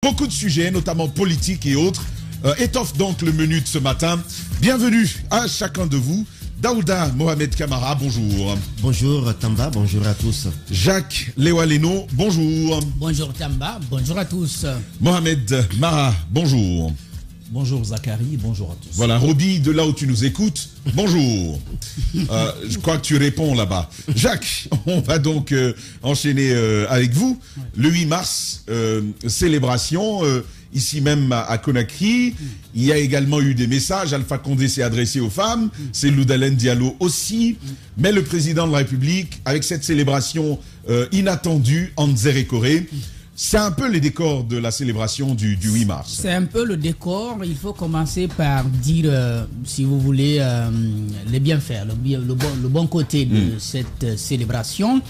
Beaucoup de sujets, notamment politiques et autres, étoffent donc le menu de ce matin. Bienvenue à chacun de vous. Daouda Mohamed Kamara, bonjour. Bonjour Tamba, bonjour à tous. Jacques Lewaleno, bonjour. Bonjour Tamba, bonjour à tous. Mohamed Mara, bonjour. Bonjour Zachary, bonjour à tous. Voilà, Roby, de là où tu nous écoutes, bonjour. Je crois que tu réponds là-bas. Jacques, on va donc enchaîner avec vous. Le 8 mars, célébration, ici même à Conakry. Il y a également eu des messages. Alpha Condé s'est adressé aux femmes. C'est Loudalen Diallo aussi. Mais le président de la République, avec cette célébration inattendue en Nzérékoré, c'est un peu les décors de la célébration du 8 mars. C'est un peu le décor. Il faut commencer par dire, si vous voulez, les bienfaits, le bon côté de cette célébration.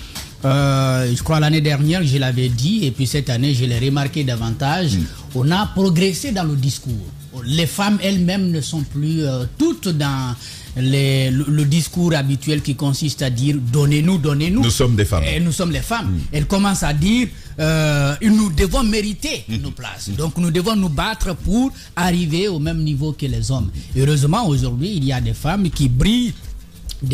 Je crois l'année dernière, je l'avais dit, et puis cette année, je l'ai remarqué davantage. On a progressé dans le discours. Les femmes elles-mêmes ne sont plus toutes dans le discours habituel qui consiste à dire donnez-nous, donnez-nous. Nous sommes des femmes. Et nous sommes les femmes. Elles commencent à dire nous devons mériter nos places. Donc nous devons nous battre pour arriver au même niveau que les hommes. Heureusement, aujourd'hui, il y a des femmes qui brillent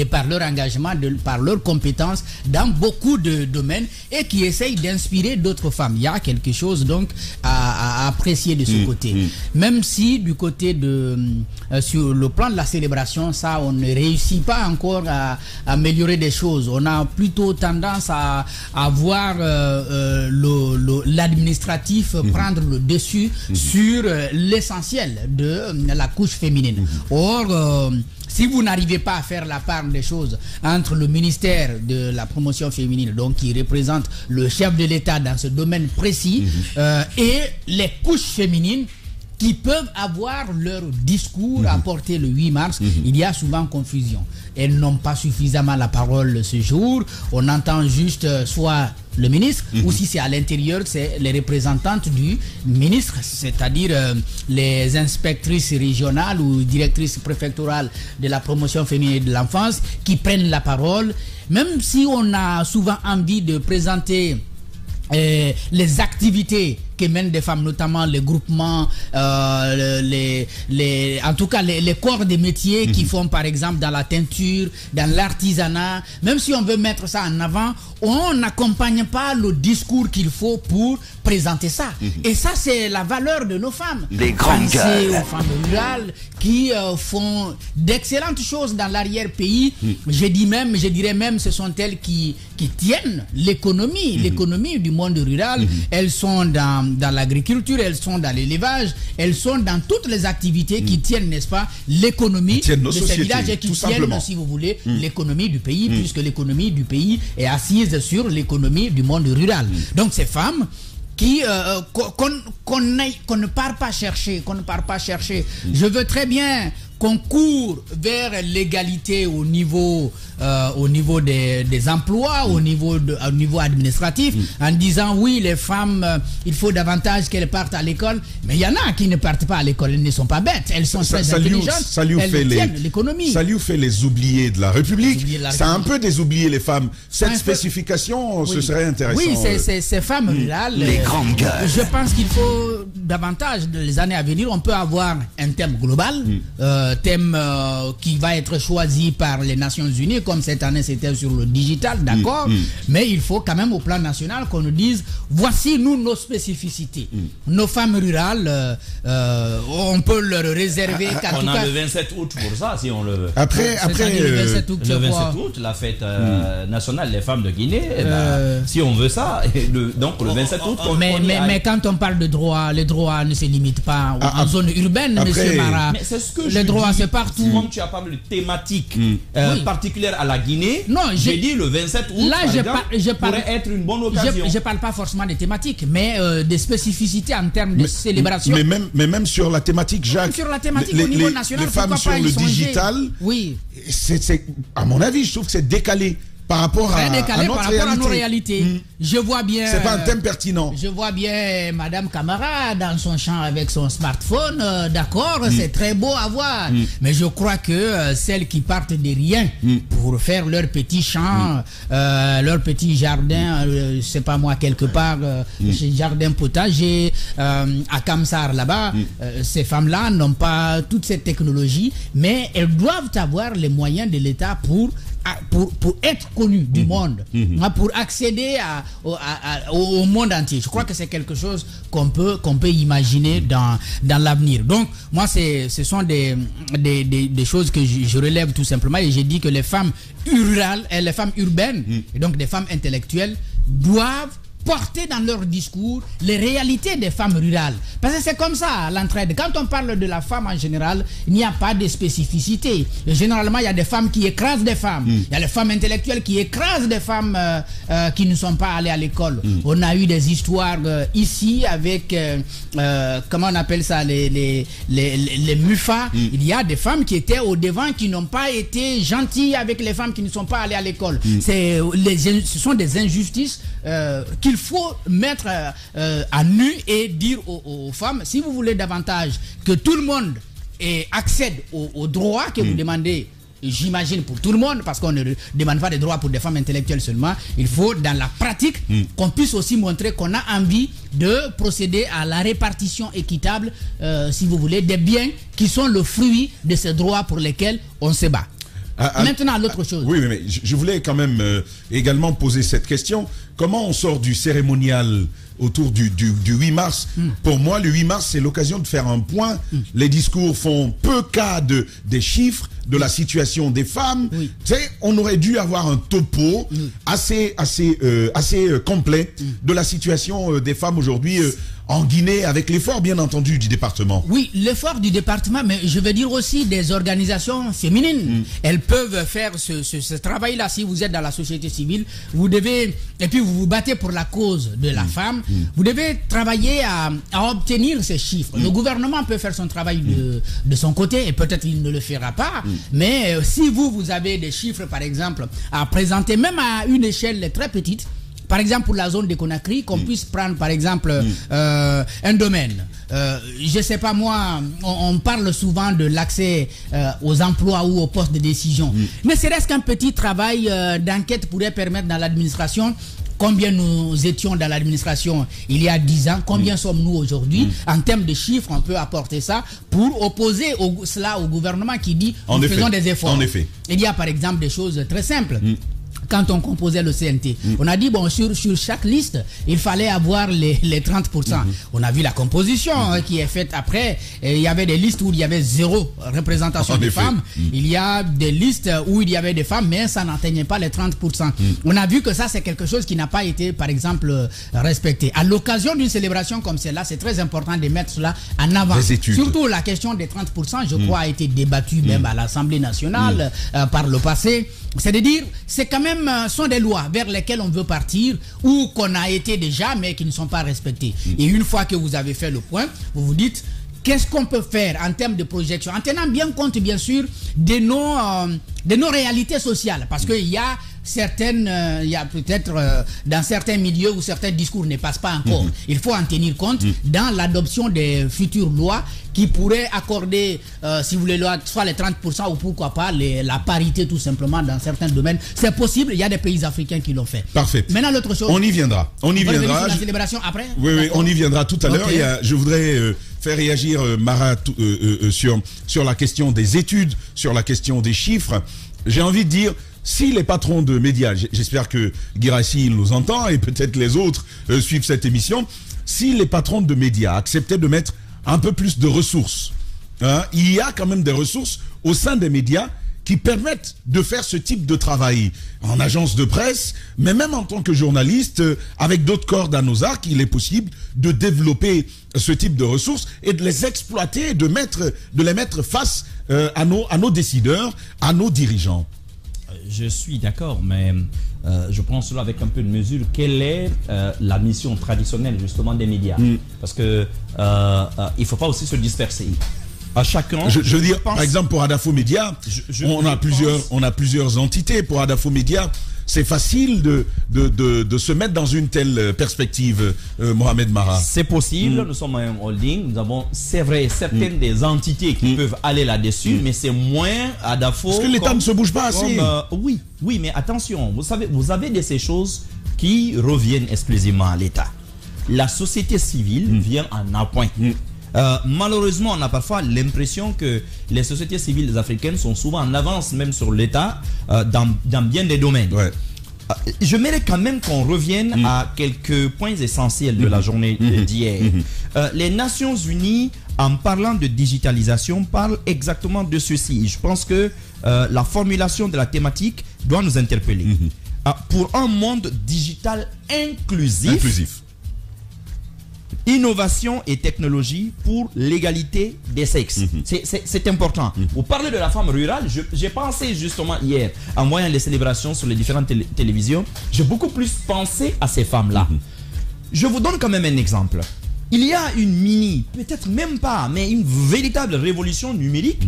par leur engagement, par leurs compétences dans beaucoup de domaines et qui essayent d'inspirer d'autres femmes. Il y a quelque chose donc à apprécier de ce côté. Même si du côté sur le plan de la célébration, ça on ne réussit pas encore à améliorer des choses. On a plutôt tendance à voir l'administratif prendre le dessus sur l'essentiel de la couche féminine. Or, si vous n'arrivez pas à faire la part des choses entre le ministère de la promotion féminine, donc qui représente le chef de l'État dans ce domaine précis, et les couches féminines qui peuvent avoir leur discours à porter le 8 mars, il y a souvent confusion. Elles n'ont pas suffisamment la parole ce jour. On entend juste soit le ministre, ou si c'est à l'intérieur, c'est les représentantes du ministre, c'est-à-dire les inspectrices régionales ou directrices préfectorales de la promotion féminine et de l'enfance qui prennent la parole, même si on a souvent envie de présenter les activités que mènent des femmes, notamment les groupements, en tout cas les corps des métiers qui font par exemple dans la teinture, dans l'artisanat. Même si on veut mettre ça en avant, on n'accompagne pas le discours qu'il faut pour présenter ça. Et ça, c'est la valeur de nos femmes. Les grandes gueules. Aux femmes rurales qui font d'excellentes choses dans l'arrière-pays. Je dirais même, ce sont elles qui tiennent l'économie du monde rural. Elles sont dans l'agriculture, elles sont dans l'élevage, elles sont dans toutes les activités qui tiennent, n'est-ce pas, l'économie de ces villages et qui tiennent, si vous voulez, l'économie du pays, puisque l'économie du pays est assise sur l'économie du monde rural. Donc ces femmes qu'on ne part pas chercher, Je veux très bien qu'on court vers l'égalité au niveau des emplois, au niveau administratif, en disant oui, les femmes, il faut davantage qu'elles partent à l'école. Mais il y en a qui ne partent pas à l'école, elles ne sont pas bêtes, elles sont très intelligentes, elles tiennent l'économie. Ça lui fait les oubliés de la République. Ça a un peu désoublié les femmes. Cette spécification, ce serait intéressant. Oui, ces femmes rurales. Les grandes gueules. Je pense qu'il faut davantage, dans les années à venir, on peut avoir un thème global, thème qui va être choisi par les Nations Unies, comme cette année c'était sur le digital, d'accord, mais il faut quand même au plan national qu'on nous dise voici nous nos spécificités. Nos femmes rurales, on peut leur réserver on a le 27 août pour ça, si on le veut. Après le 27 août, la fête nationale des femmes de Guinée, si on veut ça, donc le 27 août. Mais quand on parle de droit, les droits ne se limitent pas en zone urbaine, monsieur Mara. Mais c'est ce que les droits, c'est partout. Comme tu as parlé de thématique particulière à la Guinée, non, j'ai dit le 27 août, là, je pourrait être une bonne occasion. Je parle pas forcément des thématiques, mais des spécificités en termes de célébration. Mais même sur la thématique, Jacques, même sur la thématique au niveau national, les femmes sur le digital, oui. à mon avis, je trouve que c'est décalé par rapport à notre par rapport réalité. à nos réalités. Je vois bien. C'est pas un thème pertinent. Je vois bien Madame Camara dans son champ avec son smartphone. D'accord, c'est très beau à voir. Mais je crois que celles qui partent de rien pour faire leur petit champ, leur petit jardin, je sais pas moi, quelque part, jardin potager, à Kamsar là-bas, ces femmes-là n'ont pas toute cette technologie, mais elles doivent avoir les moyens de l'État pour être connues du monde, pour accéder au monde entier. Je crois que c'est quelque chose qu'on peut imaginer dans l'avenir. Donc, moi, ce sont des choses que je relève tout simplement, et j'ai dit que les femmes rurales, les femmes urbaines, et donc des femmes intellectuelles, doivent porter dans leur discours les réalités des femmes rurales. Parce que c'est comme ça, l'entraide. Quand on parle de la femme en général, il n'y a pas de spécificité. Et généralement, il y a des femmes qui écrasent des femmes. Il y a les femmes intellectuelles qui écrasent des femmes qui ne sont pas allées à l'école. On a eu des histoires ici avec, comment on appelle ça, les MUFA. Il y a des femmes qui étaient au devant, qui n'ont pas été gentilles avec les femmes qui ne sont pas allées à l'école. Ce sont des injustices qu'il faut mettre à nu et dire aux femmes, si vous voulez davantage que tout le monde accède aux droits que vous demandez, j'imagine pour tout le monde, parce qu'on ne demande pas des droits pour des femmes intellectuelles seulement, il faut dans la pratique qu'on puisse aussi montrer qu'on a envie de procéder à la répartition équitable, si vous voulez, des biens qui sont le fruit de ces droits pour lesquels on se bat. Maintenant, l'autre chose. Oui, mais je voulais quand même également poser cette question. Comment on sort du cérémonial autour du 8 mars? Pour moi, le 8 mars, c'est l'occasion de faire un point. Les discours font peu cas des chiffres, de la situation des femmes. Tu sais, on aurait dû avoir un topo assez complet de la situation des femmes aujourd'hui en Guinée, avec l'effort bien entendu du département. Oui, l'effort du département, mais je veux dire aussi des organisations féminines. Elles peuvent faire ce travail-là. Si vous êtes dans la société civile, vous devez, et puis vous vous battez pour la cause de la femme, vous devez travailler à obtenir ces chiffres. Le gouvernement peut faire son travail de son côté, et peut-être il ne le fera pas, mais si vous avez des chiffres, par exemple, à présenter, même à une échelle très petite, par exemple pour la zone de Conakry, qu'on puisse prendre par exemple un domaine. Je ne sais pas moi, on parle souvent de l'accès aux emplois ou aux postes de décision. Mais serait-ce qu'un petit travail d'enquête pourrait permettre dans l'administration, combien nous étions dans l'administration il y a 10 ans, combien sommes-nous aujourd'hui, en termes de chiffres, on peut apporter ça pour opposer cela au gouvernement qui dit nous faisons des efforts. En effet. Il y a par exemple des choses très simples. Quand on composait le CNT, on a dit, bon, sur chaque liste, il fallait avoir les 30%. On a vu la composition qui est faite après. Il y avait des listes où il y avait 0 représentation des femmes. Il y a des listes où il y avait des femmes, mais ça n'atteignait pas les 30%. On a vu que ça, c'est quelque chose qui n'a pas été, par exemple, respecté. À l'occasion d'une célébration comme celle-là, c'est très important de mettre cela en avant. Surtout la question des 30%, je crois, a été débattue même à l'Assemblée nationale par le passé. C'est-à-dire, c'est quand même sont des lois vers lesquelles on veut partir ou qu'on a été déjà mais qui ne sont pas respectées. Et une fois que vous avez fait le point, vous vous dites qu'est-ce qu'on peut faire en termes de projection, en tenant bien compte bien sûr de nos réalités sociales, parce qu'il y a certaines, il y a peut-être dans certains milieux où certains discours ne passent pas encore. Il faut en tenir compte dans l'adoption des futures lois qui pourraient accorder, si vous voulez, soit les 30% ou pourquoi pas la parité tout simplement dans certains domaines. C'est possible, il y a des pays africains qui l'ont fait. Parfait. Maintenant, l'autre chose. On y viendra. On y viendra. Sur la célébration après. Oui, on y viendra tout à l'heure. Je voudrais faire réagir Mara sur la question des études, sur la question des chiffres. J'ai envie de dire, si les patrons de médias, j'espère que Guirassy nous entend et peut-être les autres suivent cette émission, si les patrons de médias acceptaient de mettre un peu plus de ressources, il y a quand même des ressources au sein des médias qui permettent de faire ce type de travail en agence de presse, mais même en tant que journaliste, avec d'autres cordes à nos arcs, il est possible de développer ce type de ressources et de les exploiter, de les mettre face à nos décideurs, à nos dirigeants. Je suis d'accord, mais je prends cela avec un peu de mesure. Quelle est la mission traditionnelle justement des médias? Parce que il ne faut pas aussi se disperser. À chacun. Je veux dire, par exemple, pour Adafo Média, on a plusieurs entités. Pour Adafo Média, c'est facile de se mettre dans une telle perspective, Mohamed Mara. C'est possible, nous sommes un holding, nous avons, c'est vrai, certaines des entités qui peuvent aller là-dessus, mais c'est moins à Dafo. Parce que l'État ne se bouge pas assez. Oui, mais attention, vous savez, vous avez de ces choses qui reviennent exclusivement à l'État. La société civile vient en appoint. Malheureusement, on a parfois l'impression que les sociétés civiles africaines sont souvent en avance même sur l'État dans bien des domaines. Ouais. Je mérite quand même qu'on revienne à quelques points essentiels de la journée d'hier. Les Nations Unies, en parlant de digitalisation, parlent exactement de ceci. Je pense que la formulation de la thématique doit nous interpeller. Pour un monde digital inclusif. Innovation et technologie pour l'égalité des sexes. C'est important. Vous parlez de la femme rurale. J'ai pensé justement hier, en voyant les célébrations sur les différentes télévisions, j'ai beaucoup plus pensé à ces femmes-là. Je vous donne quand même un exemple. Il y a une mini, peut-être même pas, mais une véritable révolution numérique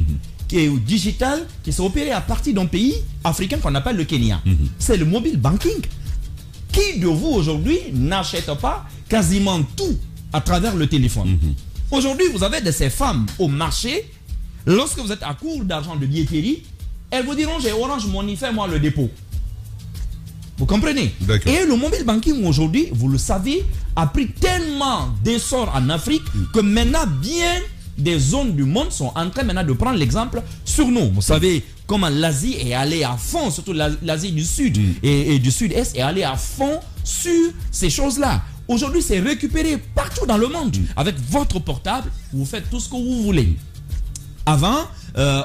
qui est digitale, qui s'est opérée à partir d'un pays africain qu'on appelle le Kenya. C'est le mobile banking. Qui de vous aujourd'hui n'achète pas quasiment tout à travers le téléphone? Aujourd'hui, vous avez de ces femmes au marché, lorsque vous êtes à court d'argent de billetterie, elles vous diront: j'ai Orange Money, fais-moi le dépôt. Vous comprenez? Et le mobile banking aujourd'hui, vous le savez, a pris tellement d'essor en Afrique que maintenant, bien des zones du monde sont en train maintenant de prendre l'exemple sur nous. Vous savez comment l'Asie est allée à fond, surtout l'Asie du Sud et du Sud-Est est allée à fond sur ces choses-là. Aujourd'hui, c'est récupéré partout dans le monde. Avec votre portable, vous faites tout ce que vous voulez. Avant,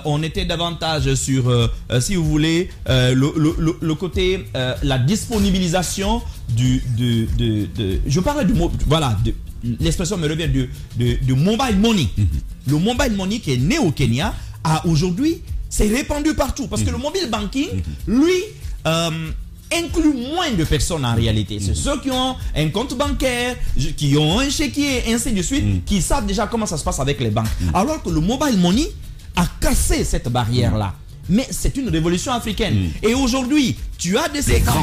on était davantage sur, si vous voulez, le côté, la disponibilisation je parle du mot, voilà, l'expression me revient du mobile money. Le mobile money qui est né au Kenya, aujourd'hui, c'est répandu partout. Parce que le mobile banking, lui, inclut moins de personnes en réalité. C'est ceux qui ont un compte bancaire, qui ont un chéquier, ainsi de suite, qui savent déjà comment ça se passe avec les banques. Alors que le mobile money a cassé cette barrière-là. Mais c'est une révolution africaine. Et aujourd'hui, tu as des secteurs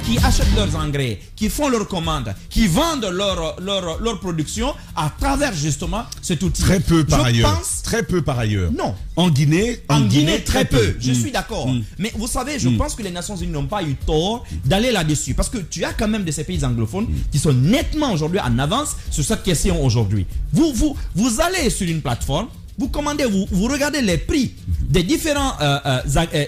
qui achètent leurs engrais, qui font leurs commandes, qui vendent leur production à travers justement cet outil. Très peu par ailleurs. Très peu par ailleurs. Non. En Guinée, très peu. Je suis d'accord. Mais vous savez, je pense que les Nations Unies n'ont pas eu tort d'aller là-dessus. Parce que tu as quand même de ces pays anglophones qui sont nettement aujourd'hui en avance sur cette question aujourd'hui. Vous allez sur une plateforme, vous commandez, vous regardez les prix des différents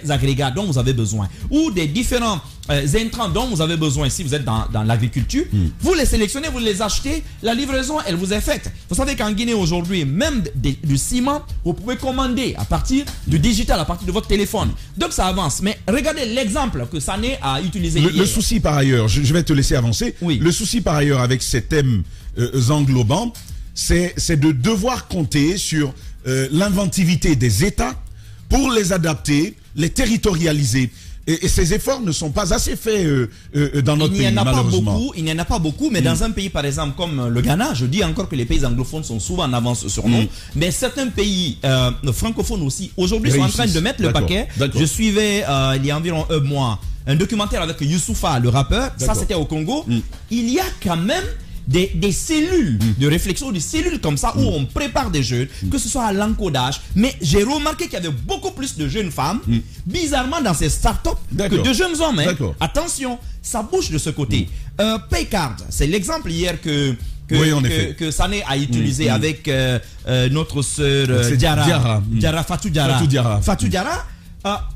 agrégats dont vous avez besoin ou des différents intrants dont vous avez besoin si vous êtes dans l'agriculture. Vous les sélectionnez, vous les achetez, la livraison, elle vous est faite. Vous savez qu'en Guinée aujourd'hui, même du ciment, vous pouvez commander à partir du digital, à partir de votre téléphone. Donc ça avance. Mais regardez l'exemple que Sané a utilisé hier. Le souci par ailleurs, je vais te laisser avancer. Oui. Le souci par ailleurs avec ces thèmes englobants, c'est de devoir compter sur l'inventivité des États pour les adapter, les territorialiser. Et ces efforts ne sont pas assez faits dans notre pays, malheureusement. Il n'y en a pas beaucoup, mais dans un pays, par exemple, comme le Ghana, je dis encore que les pays anglophones sont souvent en avance sur nous, mais certains pays francophones aussi, aujourd'hui, sont en train de mettre le paquet. Je suivais, il y a environ un mois, un documentaire avec Youssoufa, le rappeur. Ça, c'était au Congo. Il y a quand même des cellules de réflexion, des cellules comme ça où on prépare des jeunes, que ce soit à l'encodage. Mais j'ai remarqué qu'il y avait beaucoup plus de jeunes femmes, bizarrement dans ces startups, que de jeunes hommes. Attention, ça bouge de ce côté. Paycard, c'est l'exemple hier que Sané a utilisé avec notre sœur Fatou Diarra.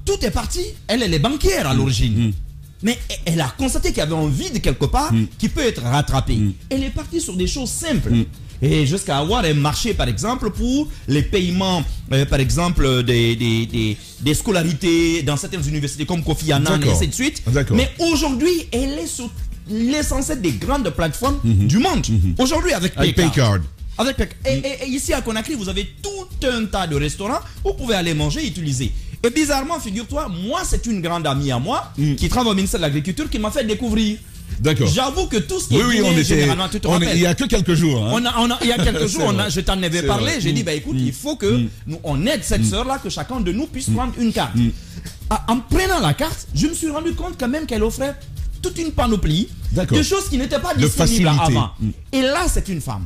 Tout est parti. Elle est banquière à l'origine. Mais elle a constaté qu'il y avait un vide quelque part qui peut être rattrapé. Elle est partie sur des choses simples. Et jusqu'à avoir un marché, par exemple, pour les paiements, par exemple, des scolarités dans certaines universités comme Kofi Annan et ainsi de suite. Mais aujourd'hui, elle est sur l'essentiel des grandes plateformes du monde. Aujourd'hui, avec Paycard. Et ici à Conakry, vous avez tout un tas de restaurants où vous pouvez aller manger et utiliser. Et bizarrement, figure-toi, moi, c'est une grande amie à moi qui travaille au ministère de l'Agriculture qui m'a fait découvrir. J'avoue que tout ce qui est généralement, tu te rappelles. Il y a que quelques jours. Il y a quelques jours, je t'en avais parlé. J'ai dit, écoute, il faut que nous, on aide cette sœur-là, que chacun de nous puisse prendre une carte. en prenant la carte, je me suis rendu compte quand même qu'elle offrait toute une panoplie de choses qui n'étaient pas disponibles avant. Et là, c'est une femme.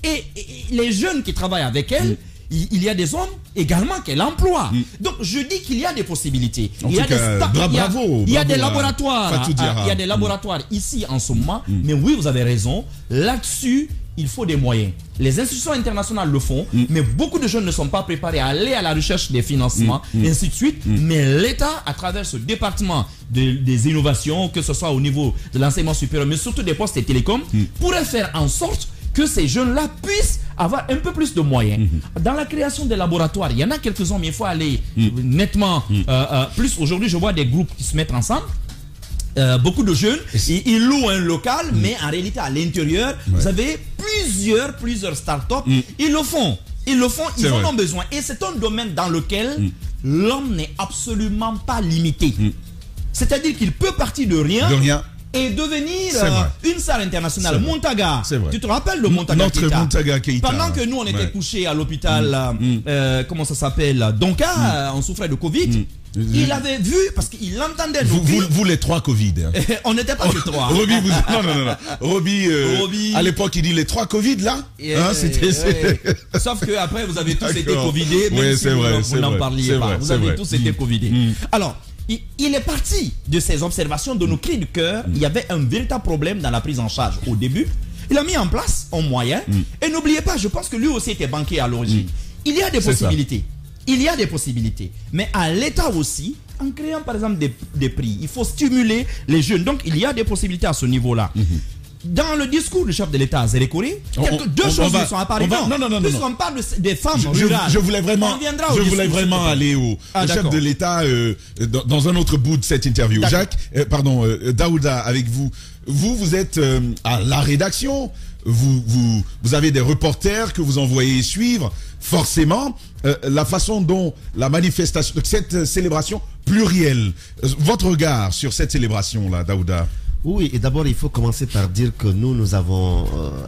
Et les jeunes qui travaillent avec elle, il y a des hommes également qu'elle emploie. Donc je dis qu'il y a des possibilités. Il y a des laboratoires. Il y a des laboratoires ici en ce moment. Mais oui, vous avez raison. Là-dessus, il faut des moyens. Les institutions internationales le font, mais beaucoup de jeunes ne sont pas préparés à aller à la recherche des financements, et ainsi de suite. Mais l'État, à travers ce département des innovations, que ce soit au niveau de l'enseignement supérieur, mais surtout des postes et télécoms, pourrait faire en sorte que ces jeunes-là puissent avoir un peu plus de moyens. Dans la création des laboratoires, il y en a quelques-uns, mais il faut aller nettement plus. Aujourd'hui, je vois des groupes qui se mettent ensemble. Beaucoup de jeunes, ils louent un local, mais en réalité, à l'intérieur, vous avez plusieurs startups. Ils le font, ils en ont besoin. Et c'est un domaine dans lequel l'homme n'est absolument pas limité. C'est-à-dire qu'il peut partir de rien. Et devenir une salle internationale. Montaga, tu te rappelles de Montaga Keita? Montaga Keita. Pendant que nous on était couchés à l'hôpital, comment ça s'appelle, Donka, on souffrait de Covid. Il avait vu, parce qu'il entendait vous les trois Covid. On n'était pas les trois. Roby, non. Roby, à l'époque, il dit les trois Covid là. Sauf que après vous avez tous été Covidés, même si vous n'en parliez pas. Vous avez tous été Covidés. Alors, il est parti de ces observations, de nos cris de cœur. Il y avait un véritable problème dans la prise en charge au début. Il a mis en place un moyen. Et n'oubliez pas, je pense que lui aussi était banquier à l'origine. Il y a des possibilités. Il y a des possibilités. Mais à l'État aussi, en créant par exemple des prix, il faut stimuler les jeunes. Donc il y a des possibilités à ce niveau-là. Dans le discours du chef de l'État, Zérékoré, deux choses sont apparues. Non. Puisqu'on parle des femmes rurales. Je voulais vraiment aller au chef de l'État dans un autre bout de cette interview. Jacques, Daouda, avec vous. Vous êtes à la rédaction. Vous avez des reporters que vous envoyez suivre. Forcément, la façon dont la manifestation, cette célébration plurielle, votre regard sur cette célébration-là, Daouda? Oui, et d'abord, il faut commencer par dire que nous avons,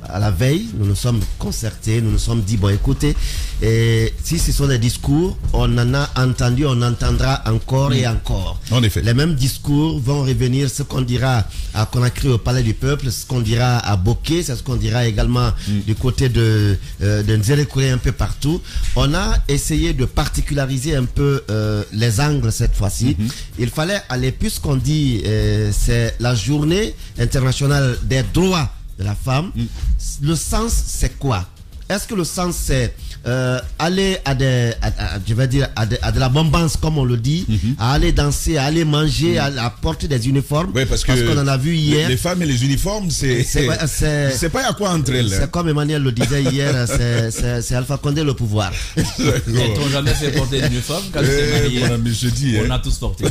à la veille, nous nous sommes concertés, nous nous sommes dit, bon, écoutez, si ce sont des discours, on en a entendu, on entendra encore et encore. En effet. Les mêmes discours vont revenir, ce qu'on dira à Conakry au Palais du Peuple, ce qu'on dira à Bokeh, c'est ce qu'on dira également du côté de Nzérékoré, un peu partout. On a essayé de particulariser un peu les angles cette fois-ci. Il fallait aller, puisqu'on dit c'est la journée internationale des droits de la femme, le sens c'est quoi? Est-ce que le sens c'est aller à de la bombance comme on le dit, à aller danser, à aller manger, à porter des uniformes? Oui, parce qu'on en a vu hier. Les femmes et les uniformes, c'est pas à quoi entre elles. C'est comme Emmanuel le disait hier, c'est Alpha Condé le pouvoir. Ils jamais fait porter d'uniforme quand on a tous porté.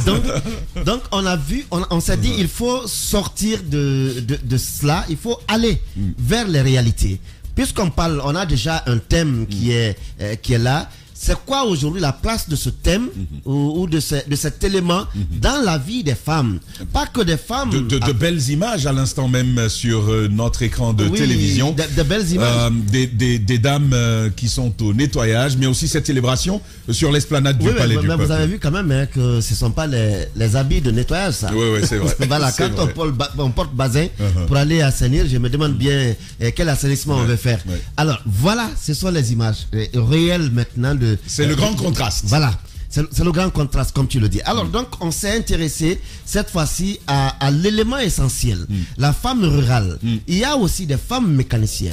Donc on a vu, on s'est dit il faut sortir de cela, il faut aller vers les réalités. Puisqu'on parle, on a déjà un thème qui est là. C'est quoi aujourd'hui la place de ce thème ou de cet élément dans la vie des femmes? Pas que des femmes. De belles images à l'instant même sur notre écran de télévision. De belles images. Des dames qui sont au nettoyage, mais aussi cette célébration sur l'esplanade du Palais du Peuple. Vous avez vu quand même que ce ne sont pas les habits de nettoyage, ça. Oui, c'est vrai. Voilà, quand on porte basin pour aller assainir, je me demande bien quel assainissement on veut faire. Alors, voilà, ce sont les images réelles maintenant de. C'est le grand contraste. Voilà, c'est le grand contraste comme tu le dis. Alors donc on s'est intéressé cette fois-ci à l'élément essentiel, la femme rurale. Il y a aussi des femmes mécaniciennes.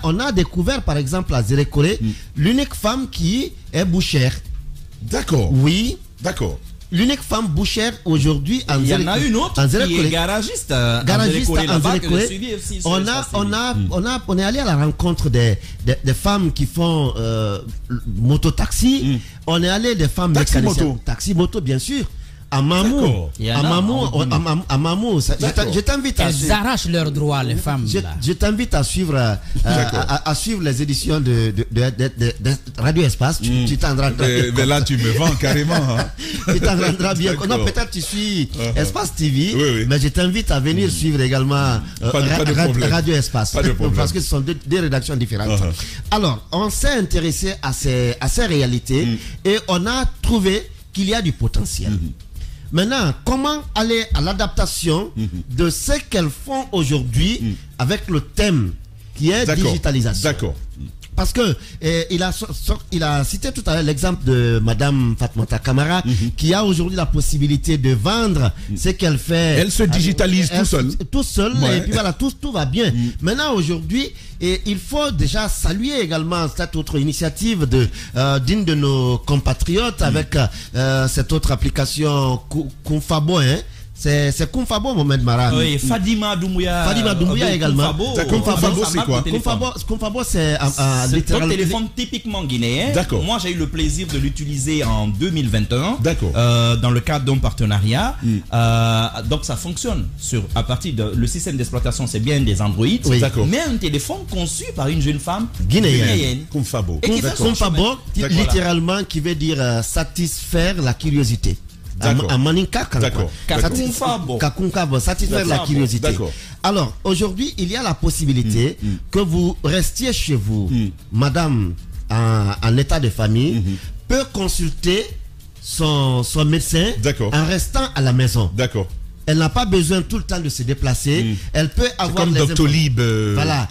On a découvert par exemple à Zérékoré l'unique femme qui est bouchère. D'accord. Oui. D'accord. L'unique femme bouchère aujourd'hui en Zérékoré. Il y en a une autre qui est garagiste en Zérékoré. On est allé à la rencontre des femmes qui font moto-taxi. On est allé des femmes mécaniciennes. Taxi-moto, bien sûr. À Mamou, je t'invite à suivre. Elles arrachent leurs droits, les femmes. Je t'invite à suivre, à suivre les éditions de Radio Espace. Tu t'en rendras. Mais là, tu me vends carrément. Hein. Tu t'en rendras bien. Non, peut-être tu suis Espace TV, mais je t'invite à venir suivre également Radio Espace. Parce que ce sont deux rédactions différentes. Alors, on s'est intéressé à ces réalités et on a trouvé qu'il y a du potentiel. Maintenant, comment aller à l'adaptation de ce qu'elles font aujourd'hui avec le thème qui est digitalisation. D'accord. Parce que il a cité tout à l'heure l'exemple de Madame Fatmata Camara qui a aujourd'hui la possibilité de vendre ce qu'elle fait. Elle se digitalise tout seul. Ouais. Et puis voilà, tout va bien. Maintenant, aujourd'hui, il faut déjà saluer également cette autre initiative d'une de nos compatriotes avec cette autre application Kumfabo, hein. C'est Kumfabo, Mohamed Mara. Oui, Fadima Doumbouya. Fadima Doumbouya également. Kumfabo, c'est quoi? Kumfabo, c'est un téléphone typiquement guinéen. D'accord. Moi, j'ai eu le plaisir de l'utiliser en 2021. D'accord. Dans le cadre d'un partenariat. Donc, ça fonctionne à partir de le système d'exploitation, c'est bien des Android. Oui. D'accord. Mais un téléphone conçu par une jeune femme guinéenne. Kumfabo. Et qui fait son Kumfabo, chemin. littéralement, qui veut dire satisfaire la curiosité. D'accord. D'accord. Kakunkabo, satisfaire la curiosité. D'accord. Alors, aujourd'hui, il y a la possibilité que vous restiez chez vous. Madame, en état de famille, peut consulter son médecin en restant à la maison. D'accord. Elle n'a pas besoin tout le temps de se déplacer. Elle peut avoir comme Doctolib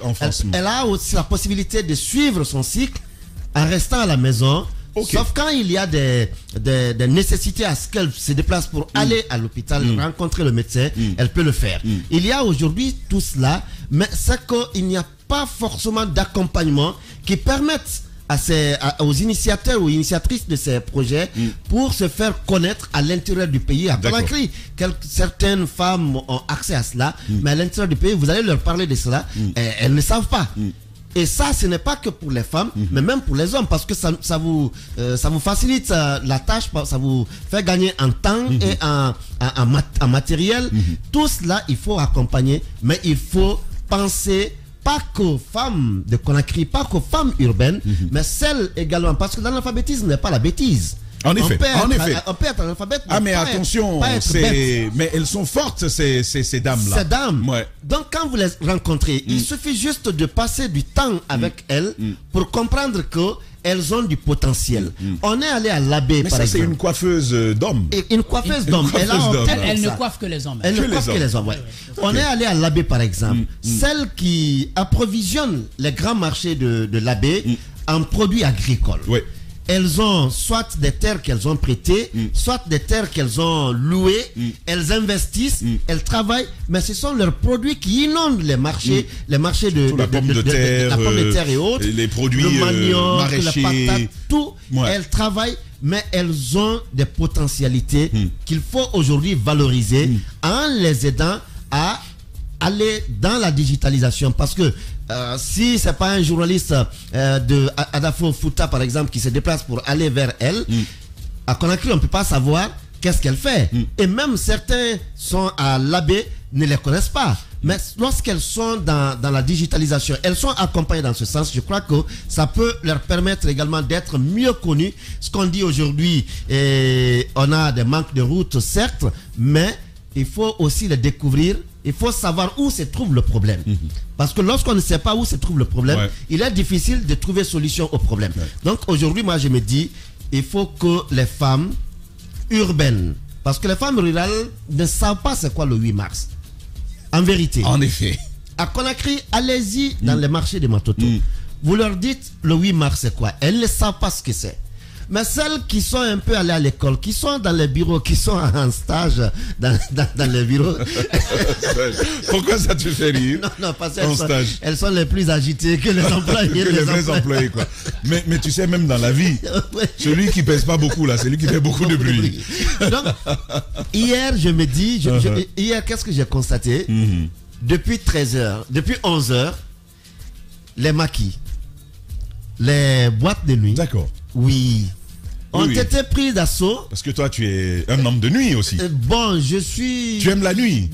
en France. Elle a aussi la possibilité de suivre son cycle en restant à la maison. Okay. Sauf quand il y a des nécessités à ce qu'elle se déplace pour aller à l'hôpital, rencontrer le médecin, elle peut le faire. Il y a aujourd'hui tout cela, mais c'est qu'il n'y a pas forcément d'accompagnement qui permette aux initiateurs ou initiatrices de ces projets pour se faire connaître à l'intérieur du pays. À Conakry, certaines femmes ont accès à cela, mais à l'intérieur du pays, vous allez leur parler de cela, elles ne savent pas. Et ça, ce n'est pas que pour les femmes, mais même pour les hommes, parce que ça vous facilite la tâche, ça vous fait gagner en temps et en matériel. Tout cela, il faut accompagner, mais il faut penser pas qu'aux femmes de Conakry, pas qu'aux femmes urbaines, mais celles également, parce que l'analphabétisme n'est pas la bêtise. En effet, on peut être analphabète. Mais attention, mais elles sont fortes, ces dames-là. Ces dames. Ouais. Donc, quand vous les rencontrez, il suffit juste de passer du temps avec elles pour comprendre qu'elles ont du potentiel. On est allé à l'abbé, par exemple. C'est une coiffeuse d'hommes. Une coiffeuse d'hommes. Elle ne coiffe que les hommes. Elle ne coiffe que les hommes, ouais. On est allé à l'abbé, par exemple. Celle qui approvisionne les grands marchés de l'abbé en produits agricoles. Oui. Elles ont soit des terres qu'elles ont prêtées, soit des terres qu'elles ont louées. Elles investissent, elles travaillent, mais ce sont leurs produits qui inondent les marchés de la pomme de terre et autres, les produits le manioc, maraîchers, la patate, tout. Ouais. Elles travaillent, mais elles ont des potentialités qu'il faut aujourd'hui valoriser en les aidant à aller dans la digitalisation, parce que si c'est pas un journaliste de Adafo Fouta par exemple qui se déplace pour aller vers elle, à Conakry on peut pas savoir qu'est-ce qu'elle fait. Et même certains sont à l'abbé, ne les connaissent pas. Mais lorsqu'elles sont dans la digitalisation, elles sont accompagnées dans ce sens. Je crois que ça peut leur permettre également d'être mieux connues. Ce qu'on dit aujourd'hui, on a des manques de routes certes, mais il faut aussi les découvrir. Il faut savoir où se trouve le problème. Parce que lorsqu'on ne sait pas où se trouve le problème, il est difficile de trouver solution au problème. Donc aujourd'hui, moi je me dis, il faut que les femmes urbaines, parce que les femmes rurales ne savent pas c'est quoi le 8 mars. En vérité. En effet. À Conakry, allez-y dans les marchés de Matoto. Vous leur dites le 8 mars c'est quoi. Elles ne savent pas ce que c'est. Mais celles qui sont un peu allées à l'école, qui sont dans les bureaux, qui sont en stage dans les bureaux. Pourquoi ça te fait rire? Non, parce qu'elles sont les plus agitées que les employés. Que les vrais employés, quoi. Mais tu sais, même dans la vie, celui qui pèse pas beaucoup, là, c'est lui qui fait beaucoup de bruit. Donc, hier, je me dis, hier, qu'est-ce que j'ai constaté? Depuis 13h, depuis 11h, les maquis, les boîtes de nuit. D'accord. Oui. Ont été pris d'assaut. Parce que toi, tu es un homme de nuit aussi. Bon, je suis... Tu aimes la nuit.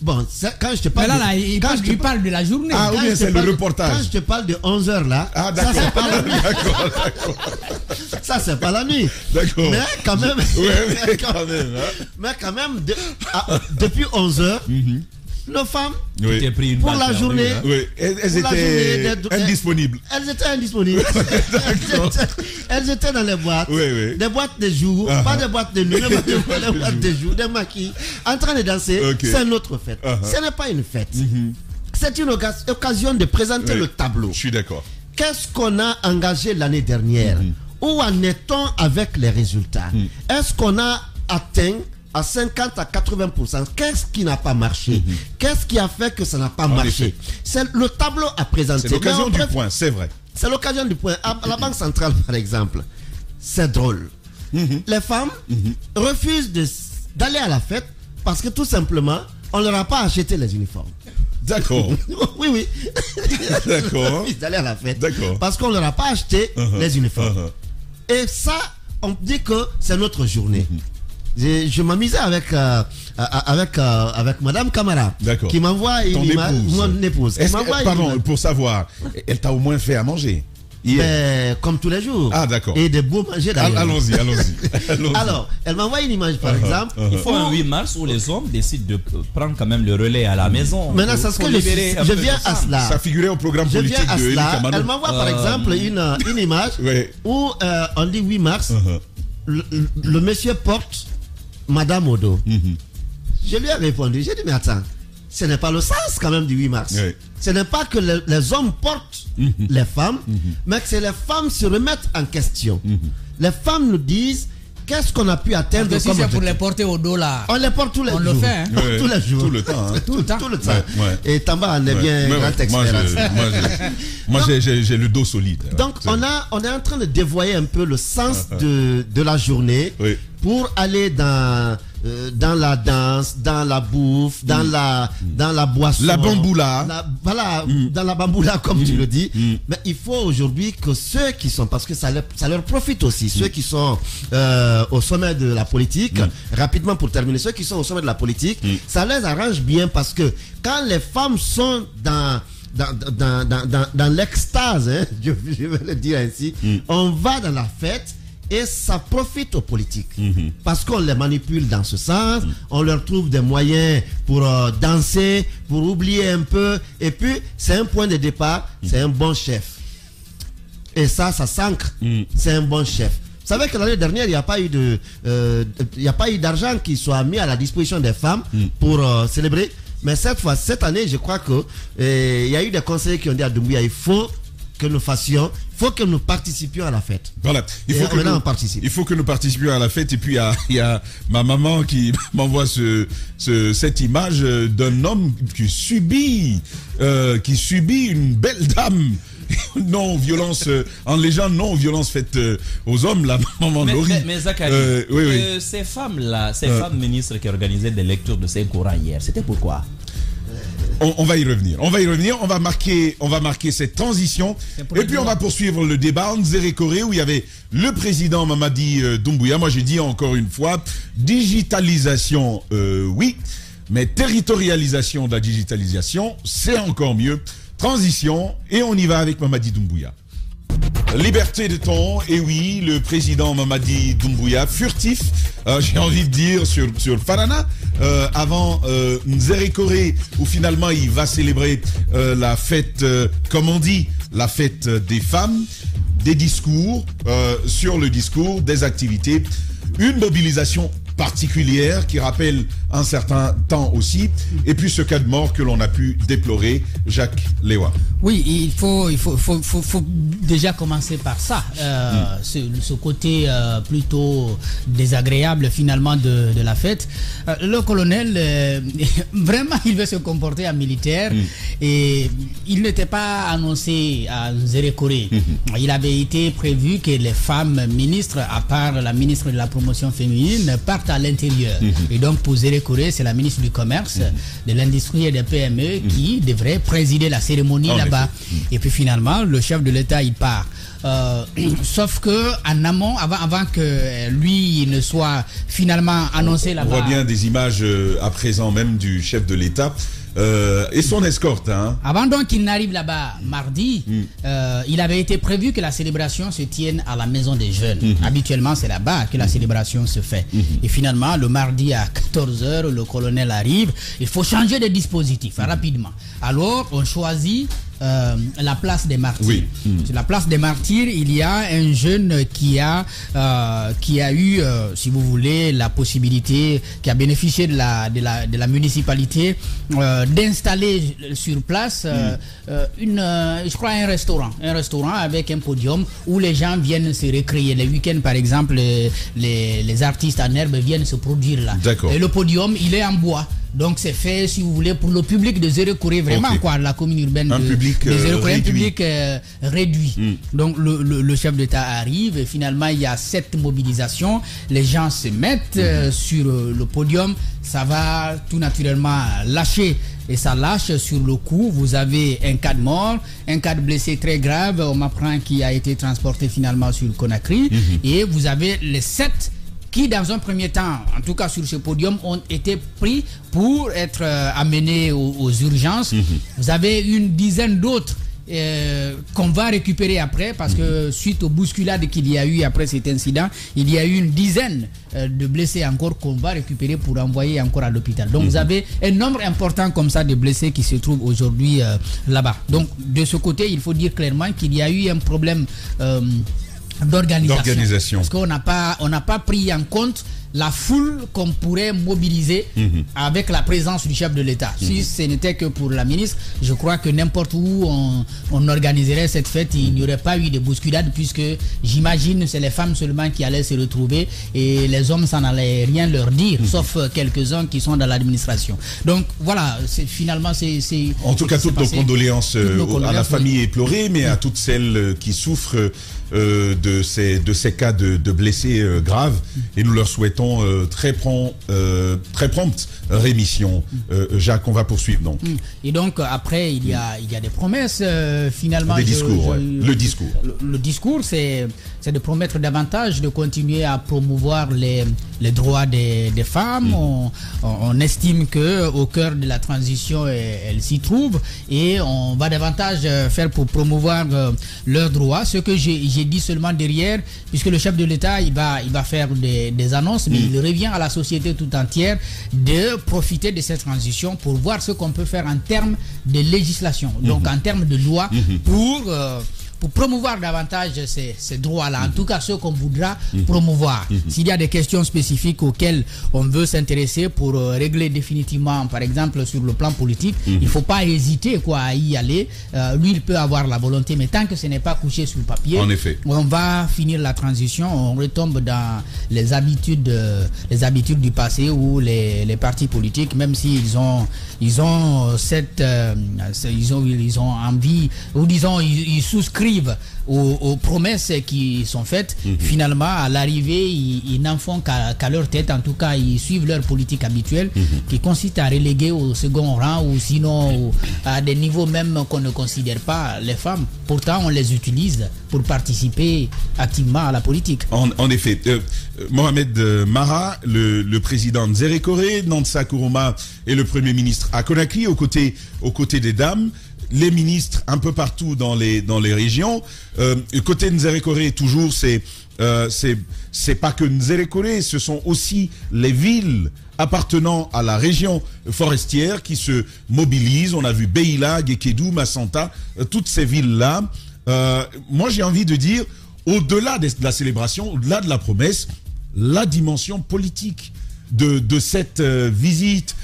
Bon, quand je te parle... Mais là, il parle de la journée. Ah oui, c'est le reportage. Quand je te parle de 11h là... Ah d'accord. Ça, c'est pas la nuit. D'accord. Ça, c'est pas la nuit. D'accord. Mais quand même... Ouais, mais quand même. Mais quand même, depuis 11h, nos femmes, Oui. Tu t'es pris une pour balle la perdue, journée, hein. Oui, elles Pour la étaient journée d'être- indisponibles. elles étaient indisponibles. Elles étaient dans les boîtes. Oui, oui. Des boîtes de jour, pas des boîtes de nuit, des boîtes de jour, des maquis, en train de danser. Ok. C'est notre fête. Ce n'est pas une fête. C'est une occasion de présenter Oui. le tableau. Je suis d'accord. Qu'est-ce qu'on a engagé l'année dernière? Où en est-on avec les résultats? Est-ce qu'on a atteint à 50 à 80%? Qu'est-ce qui n'a pas marché? Qu'est-ce qui a fait que ça n'a pas marché? effet. C'est le tableau à présenter. C'est l'occasion Mais on du préfère- point, c'est vrai. C'est l'occasion du point. À la Banque centrale, par exemple, c'est drôle. Les femmes refusent d'aller à la fête parce que tout simplement, on ne leur a pas acheté les uniformes. D'accord. Oui, oui. D'accord. Refusent d'aller à la fête. D'accord. Parce qu'on ne leur a pas acheté les uniformes. Et ça, on dit que c'est notre journée. Je m'amusais avec Madame Camara, D'accord. qui m'envoie Ton une image. épouse. Mon épouse. Elle Est-ce m'envoie que, une pardon, image. pour savoir, elle t'a au moins fait à manger hier. Mais comme tous les jours. Ah, d'accord. Et des beaux manger d'ailleurs. Allons-y. Allons-y. Alors, elle m'envoie une image par exemple. Il faut un 8 mars où les hommes décident de prendre quand même le relais à la maison. Maintenant, c'est ce Pour que libérer un je peu viens de à femmes. cela. Ça figurait au programme Je politique viens à de Elie cela. Kamano. Elle m'envoie par exemple une image Ouais. où on dit 8 mars. Le monsieur porte Madame Odo. Je lui ai répondu. J'ai dit, mais attends, ce n'est pas le sens quand même du 8 mars. Oui. Ce n'est pas que les hommes portent les femmes, mais que c'est les femmes se remettent en question. Les femmes nous disent qu'est-ce qu'on a pu atteindre Parce que si comme c'est pour objectif. les porter au dos là. On les porte tous les On jours. le fait, hein. Ouais. Tous les jours. Tout le temps. Hein. Tout le temps. Tout le temps. Ouais. Et Tamba en est bien Ouais, grand ouais. expert. Moi, j'ai le dos solide. Donc on est en train de dévoyer un peu le sens de la journée Oui. pour aller dans la danse, dans la bouffe, dans la boisson. La bamboula. Voilà, dans la bamboula comme tu le dis. Mais il faut aujourd'hui que ceux qui sont, parce que ça leur profite aussi, ceux qui sont au sommet de la politique, rapidement pour terminer, ceux qui sont au sommet de la politique, ça les arrange bien parce que quand les femmes sont dans l'extase, hein, je vais le dire ainsi, on va dans la fête et ça profite aux politiques parce qu'on les manipule dans ce sens, on leur trouve des moyens pour danser, pour oublier un peu, et puis c'est un point de départ, c'est un bon chef et ça s'ancre, c'est un bon chef. Vous savez que l'année dernière, il n'y a pas eu d'argent qui soit mis à la disposition des femmes pour célébrer. Mais cette année, je crois que il y a eu des conseillers qui ont dit à Doumbouya, il faut que nous fassions, il faut que nous participions à la fête. Voilà. Il on participe. Il faut que nous participions à la fête. Et puis, il y a ma maman qui m'envoie cette image d'un homme qui subit une belle dame. Non-violence, en légende, non-violence faite aux hommes, la maman Laurie. Mais Zachary, oui. ces femmes-là, ces femmes ministres qui organisaient des lectures de ces courants hier, c'était pourquoi? On va y revenir. On va marquer cette transition. Et puis on va poursuivre le débat en Nzérékoré où il y avait le président Mamadi Doumbouya. Moi j'ai dit encore une fois, digitalisation, oui, mais territorialisation de la digitalisation, c'est encore mieux. Transition, et on y va avec Mamadi Doumbouya. Liberté de ton, et oui, le président Mamadi Doumbouya, furtif, j'ai envie de dire, sur Farana, avant Nzérékoré, où finalement il va célébrer la fête, comme on dit, la fête des femmes, des discours, sur le discours, des activités, une mobilisation particulière qui rappelle un certain temps aussi, et puis ce cas de mort que l'on a pu déplorer, Jacques Lewa. Oui, il faut déjà commencer par ça, ce côté plutôt désagréable finalement de la fête. Le colonel, vraiment, il veut se comporter en militaire et il n'était pas annoncé à Nzérékoré. Il avait été prévu que les femmes ministres, à part la ministre de la promotion féminine, partent à l'intérieur. Et donc pour Nzérékoré, c'est la ministre du Commerce, de l'Industrie et des PME qui devrait présider la cérémonie là-bas. Et puis finalement, le chef de l'État, il part. Sauf que en amont, avant que lui ne soit finalement annoncé là-bas. On voit bien des images à présent même du chef de l'État et son escorte. Hein. Avant donc qu'il n'arrive là-bas mardi, il avait été prévu que la célébration se tienne à la Maison des Jeunes. Habituellement, c'est là-bas que la célébration se fait. Et finalement, le mardi à 14h, le colonel arrive. Il faut changer de dispositif rapidement. Alors, on choisit la place des martyrs. Oui. Sur la place des martyrs, il y a un jeune qui a eu, si vous voulez, la possibilité, qui a bénéficié de la municipalité d'installer sur place je crois un restaurant avec un podium où les gens viennent se récréer. Les week-ends, par exemple, les artistes en herbe viennent se produire là. D'accord. Et le podium, il est en bois. Donc c'est fait, si vous voulez, pour le public de Zérekoré, vraiment, Okay. quoi, la commune urbaine un de public Zérekoré, un réduit. public réduit. Donc le chef d'État arrive et finalement il y a cette mobilisation. Les gens se mettent sur le podium. Ça va tout naturellement lâcher. Et ça lâche sur le coup. Vous avez un cas de mort, un cas de blessé très grave. On m'apprend qui a été transporté finalement sur Conakry. Et vous avez les 7 qui, dans un premier temps, en tout cas sur ce podium, ont été pris pour être amenés aux urgences. Vous avez une dizaine d'autres qu'on va récupérer après, parce que suite aux bousculades qu'il y a eu après cet incident, il y a eu une dizaine de blessés encore qu'on va récupérer pour envoyer encore à l'hôpital. Donc vous avez un nombre important comme ça de blessés qui se trouvent aujourd'hui là-bas. Donc de ce côté, il faut dire clairement qu'il y a eu un problème d'organisation. Parce qu'on n'a pas pris en compte la foule qu'on pourrait mobiliser avec la présence du chef de l'État. Si ce n'était que pour la ministre, je crois que n'importe où on organiserait cette fête, il n'y aurait pas eu de bousculade, puisque j'imagine c'est les femmes seulement qui allaient se retrouver et les hommes, ça n'allait rien leur dire, sauf quelques-uns qui sont dans l'administration. Donc voilà, finalement c'est... En tout cas, toutes nos condoléances à la famille éplorée, mais à toutes celles qui souffrent de ces cas de blessés graves, et nous leur souhaitons très prompte rémission. Jacques, on va poursuivre donc. Et donc après il y a des promesses finalement. Des discours, le discours. Le discours, c'est de promettre davantage, de continuer à promouvoir les droits des femmes. On estime que au cœur de la transition, elle s'y trouve, et on va davantage faire pour promouvoir leurs droits. Ce que j'ai dit seulement derrière, puisque le chef de l'État il va faire des annonces, mais il revient à la société tout entière de profiter de cette transition pour voir ce qu'on peut faire en termes de législation, donc en termes de loi, pour promouvoir davantage ces droits-là, en tout cas ceux qu'on voudra promouvoir. S'il y a des questions spécifiques auxquelles on veut s'intéresser pour régler définitivement, par exemple sur le plan politique, il ne faut pas hésiter à y aller. Lui, il peut avoir la volonté, mais tant que ce n'est pas couché sur le papier, en effet, on va finir la transition, on retombe dans les habitudes du passé, où les partis politiques, même s'ils ont envie, ou disons ils souscrivent aux promesses qui sont faites, finalement à l'arrivée ils n'en font qu'à leur tête. En tout cas, ils suivent leur politique habituelle, qui consiste à reléguer au second rang, ou sinon à des niveaux même qu'on ne considère pas les femmes. Pourtant on les utilise pour participer activement à la politique. En effet, Mohamed Mara, le président de Zérekoré, Nansa Kourouma est le premier ministre à Conakry, aux côtés des dames, les ministres un peu partout dans les régions. Côté Nzérekoré, toujours, c'est pas que Nzérekoré, ce sont aussi les villes appartenant à la région forestière qui se mobilisent. On a vu Beila, Gekedou, Massanta, toutes ces villes-là. Moi, j'ai envie de dire, au-delà de la célébration, au-delà de la promesse, la dimension politique de cette visite.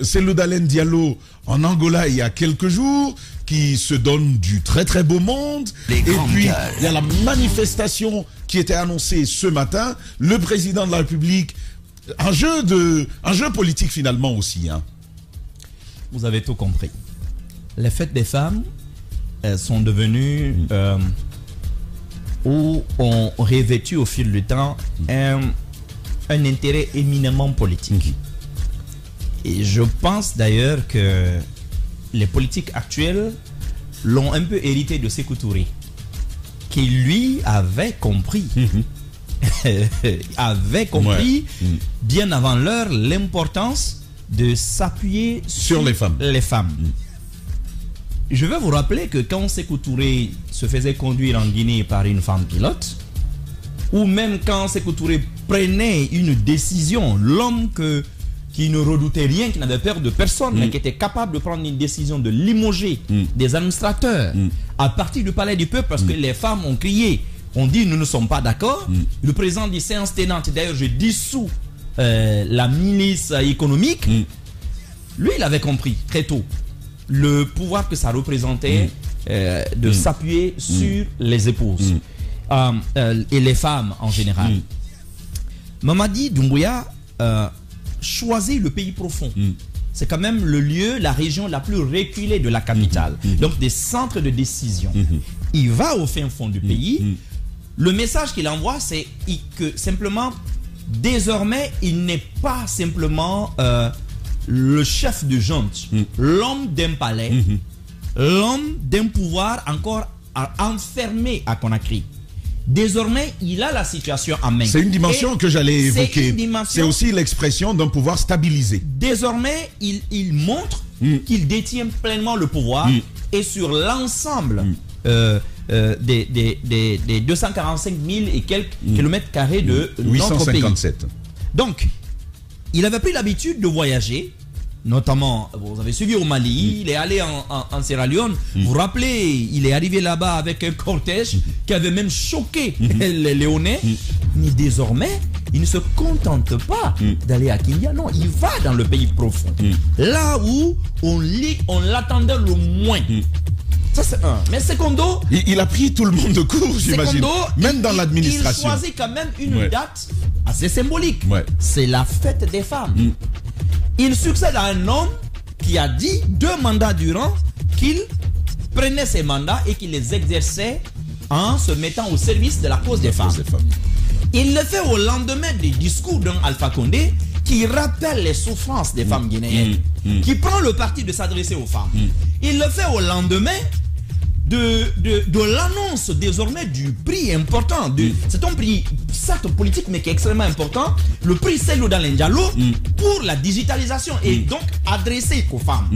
C'est le Dalen Diallo en Angola il y a quelques jours, qui se donne du très très beau monde. Et puis il y a la manifestation qui était annoncée ce matin. Le président de la République, un jeu politique finalement aussi. Vous avez tout compris. Les fêtes des femmes sont devenues ou ont revêtu au fil du temps un intérêt éminemment politique. Et je pense d'ailleurs que les politiques actuels l'ont un peu hérité de Sékou Touré, qui lui avait compris, bien avant l'heure, l'importance de s'appuyer sur les femmes. Je vais vous rappeler que quand Sékou Touré se faisait conduire en Guinée par une femme pilote, ou même quand Sékou Touré prenait une décision, l'homme qui ne redoutait rien, qui n'avait peur de personne, mais qui était capable de prendre une décision de limoger des administrateurs à partir du palais du peuple, parce que les femmes ont crié, ont dit nous ne sommes pas d'accord. Le président dit séance tenante, d'ailleurs je dissous la milice économique. Lui, il avait compris très tôt le pouvoir que ça représentait de s'appuyer sur les épouses et les femmes en général. Mamadi Doumbouya choisit le pays profond. C'est quand même le lieu, la région la plus reculée de la capitale. Donc des centres de décision. Il va au fin fond du pays. Le message qu'il envoie, c'est que simplement, désormais, il n'est pas simplement le chef de junte, l'homme d'un palais, l'homme d'un pouvoir encore enfermé à Conakry. Désormais, il a la situation en main. C'est une dimension que j'allais évoquer. C'est aussi l'expression d'un pouvoir stabilisé. Désormais, il montre qu'il détient pleinement le pouvoir et sur l'ensemble des 245 000 et quelques kilomètres carrés de notre pays. 857. Donc, il avait pris l'habitude de voyager, notamment, vous avez suivi au Mali, il est allé en Sierra Leone. Vous vous rappelez, il est arrivé là-bas avec un cortège qui avait même choqué les Léonais. Mais désormais, il ne se contente pas d'aller à Kindia, non, il va dans le pays profond. Là où on l'attendait le moins. Ça c'est un. Mais secondo, il a pris tout le monde de court, j'imagine. Même dans l'administration. Il choisit quand même une date assez symbolique. C'est la fête des femmes. Il succède à un homme qui a dit 2 mandats durant qu'il prenait ses mandats et qu'il les exerçait en se mettant au service de la cause des femmes. Il le fait au lendemain des discours d'un Alpha Condé qui rappelle les souffrances des femmes guinéennes, qui prend le parti de s'adresser aux femmes. Il le fait au lendemain de l'annonce désormais du prix important. C'est un prix, certes politique, mais qui est extrêmement important. Le prix Cellou Dalein Diallo pour la digitalisation et donc adressé aux femmes.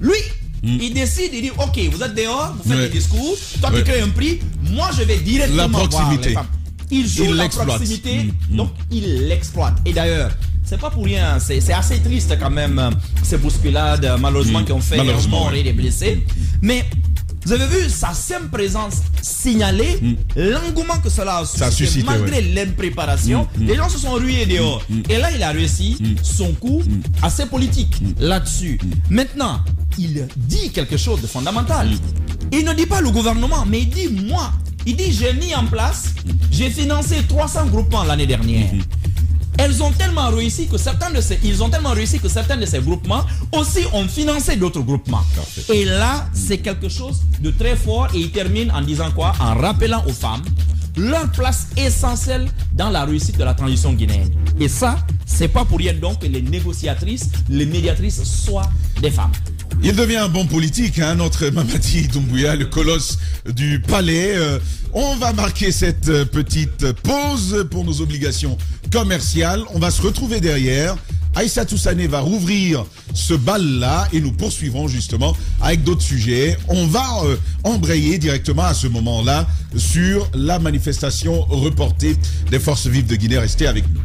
Lui, il décide, il dit ok, vous êtes dehors, vous faites des discours, toi tu crées un prix, moi je vais directement voir les femmes. Il joue la proximité, donc il l'exploite. Et d'ailleurs, c'est pas pour rien, c'est assez triste quand même, ces bousculades malheureusement qui ont fait des morts et des blessés. Mais vous avez vu sa simple présence signaler l'engouement que cela a suscité malgré l'impréparation. Les gens se sont rués dehors. Et là, il a réussi son coup assez politique là-dessus. Maintenant, il dit quelque chose de fondamental. Il ne dit pas le gouvernement, mais il dit moi. Il dit j'ai mis en place, j'ai financé 300 groupements l'année dernière. Ils ont tellement réussi que certains de ces groupements aussi ont financé d'autres groupements. Et là, c'est quelque chose de très fort. Et il termine en disant quoi? En rappelant aux femmes leur place essentielle dans la réussite de la transition guinéenne. Et ça, c'est pas pour rien donc que les négociatrices, les médiatrices soient des femmes. Il devient un bon politique, hein, notre Mamadi Doumbouya, le colosse du palais. On va marquer cette petite pause pour nos obligations commerciales. On va se retrouver derrière. Aïssatou Sané va rouvrir ce bal-là et nous poursuivrons justement avec d'autres sujets. On va embrayer directement à ce moment-là sur la manifestation reportée des forces vives de Guinée. Restez avec nous.